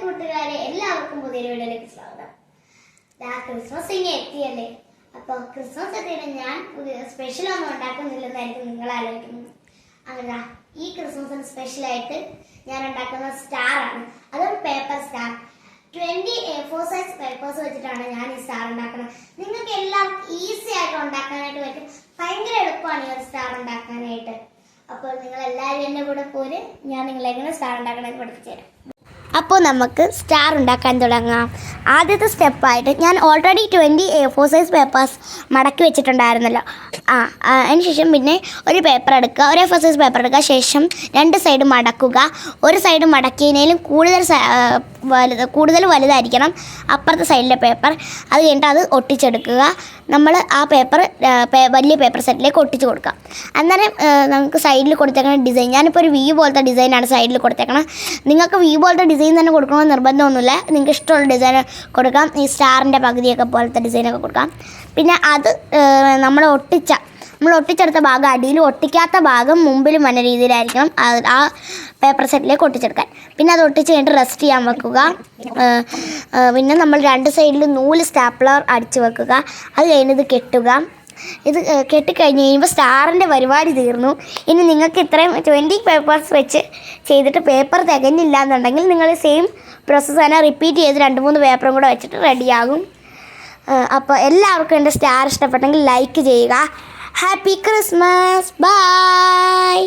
കൂട്ടുകാരെ, എല്ലാവർക്കും പുതിയൊരു വീഡിയോയിലേക്ക് സ്വാഗതം. ക്രിസ്മസ് ഇനി എത്തിയല്ലേ. അപ്പോൾ ക്രിസ്മസ് എത്തിയിട്ട് ഞാൻ പുതിയ സ്പെഷ്യലൊന്നും ഉണ്ടാക്കുന്നില്ലെന്നായിരിക്കും നിങ്ങൾ ആലോചിക്കുന്നത്. അങ്ങനെ ഈ ക്രിസ്മസിന് സ്പെഷ്യലായിട്ട് ഞാൻ ഉണ്ടാക്കുന്ന സ്റ്റാറാണ്. അതൊരു paper star. 20 A4 size papers വെച്ചിട്ടാണ് ഞാൻ ഈ സ്റ്റാർ ഉണ്ടാക്കുന്നത്. നിങ്ങൾക്ക് എല്ലാവർക്കും ഈസി ആയിട്ട് ഉണ്ടാക്കാനായിട്ട് പറ്റും. ഭയങ്കര എളുപ്പമാണ് ഈ ഒരു സ്റ്റാർ ഉണ്ടാക്കാനായിട്ട്. അപ്പോൾ നിങ്ങൾ എല്ലാവരും എൻ്റെ കൂടെ പോര്, ഞാൻ നിങ്ങളെങ്ങനെ സ്റ്റാർ ഉണ്ടാക്കണമെന്ന് പഠിപ്പിച്ചു തരാം. അപ്പോൾ നമുക്ക് സ്റ്റാർ ഉണ്ടാക്കാൻ തുടങ്ങാം. ആദ്യത്തെ സ്റ്റെപ്പായിട്ട് ഞാൻ ഓൾറെഡി 20 A4 സൈസ് പേപ്പേഴ്സ് മടക്കി വെച്ചിട്ടുണ്ടായിരുന്നല്ലോ. അതിനുശേഷം പിന്നെ ഒരു പേപ്പർ എടുക്കുക, ഒരു A4 സൈസ് പേപ്പർ എടുക്കുക. ശേഷം രണ്ട് സൈഡ് മടക്കുക. ഒരു സൈഡ് മടക്കിയതിനേലും കൂടുതൽ വലുതായിരിക്കണം അപ്പുറത്തെ സൈഡിലെ പേപ്പർ. അത് കഴിഞ്ഞിട്ട് അത് ഒട്ടിച്ചെടുക്കുക. നമ്മൾ ആ പേപ്പർ വലിയ പേപ്പർ സെറ്റിലേക്ക് ഒട്ടിച്ച് കൊടുക്കാം. അന്നേരം നമുക്ക് സൈഡിൽ കൊടുത്തേക്കുന്ന ഡിസൈൻ, ഞാനിപ്പോൾ ഒരു വി പോലത്തെ ഡിസൈനാണ് സൈഡിൽ കൊടുത്തേക്കണം. നിങ്ങൾക്ക് വി പോലത്തെ ഡിസൈൻ തന്നെ കൊടുക്കണമെന്ന് നിർബന്ധമൊന്നുമില്ല. നിങ്ങൾക്ക് ഇഷ്ടമുള്ള ഡിസൈൻ കൊടുക്കാം. ഈ സ്റ്റാറിൻ്റെ പകുതിയൊക്കെ പോലത്തെ ഡിസൈനൊക്കെ കൊടുക്കാം. പിന്നെ അത് നമ്മൾ ഒട്ടിച്ചെടുത്ത ഭാഗം അടിയിലും ഒട്ടിക്കാത്ത ഭാഗം മുമ്പിലും വന്ന രീതിയിലായിരിക്കണം ആ പേപ്പർ സെറ്റിലേക്ക് ഒട്ടിച്ചെടുക്കാൻ. പിന്നെ അത് ഒട്ടിച്ച് കഴിഞ്ഞിട്ട് റെസ്റ്റ് ചെയ്യാൻ വെക്കുക. പിന്നെ നമ്മൾ രണ്ട് സൈഡിൽ നൂല് സ്റ്റാപ്ലർ അടിച്ച് വെക്കുക. അത് കഴിഞ്ഞ് ഇത് കെട്ടുക. ഇത് കെട്ടിക്കഴിഞ്ഞ് കഴിയുമ്പോൾ സ്റ്റാറിൻ്റെ പരിപാടി തീർന്നു. ഇനി നിങ്ങൾക്ക് ഇത്രയും 20 പേപ്പേഴ്സ് വെച്ച് ചെയ്തിട്ട് പേപ്പർ തികഞ്ഞില്ല എന്നുണ്ടെങ്കിൽ നിങ്ങൾ സെയിം പ്രോസസ്സ് തന്നെ റിപ്പീറ്റ് ചെയ്ത് 2-3 പേപ്പറും കൂടെ വെച്ചിട്ട് റെഡിയാകും. അപ്പോൾ എല്ലാവർക്കും എൻ്റെ സ്റ്റാർ ഇഷ്ടപ്പെട്ടെങ്കിൽ ലൈക്ക് ചെയ്യുക. Happy Christmas. ബൈ.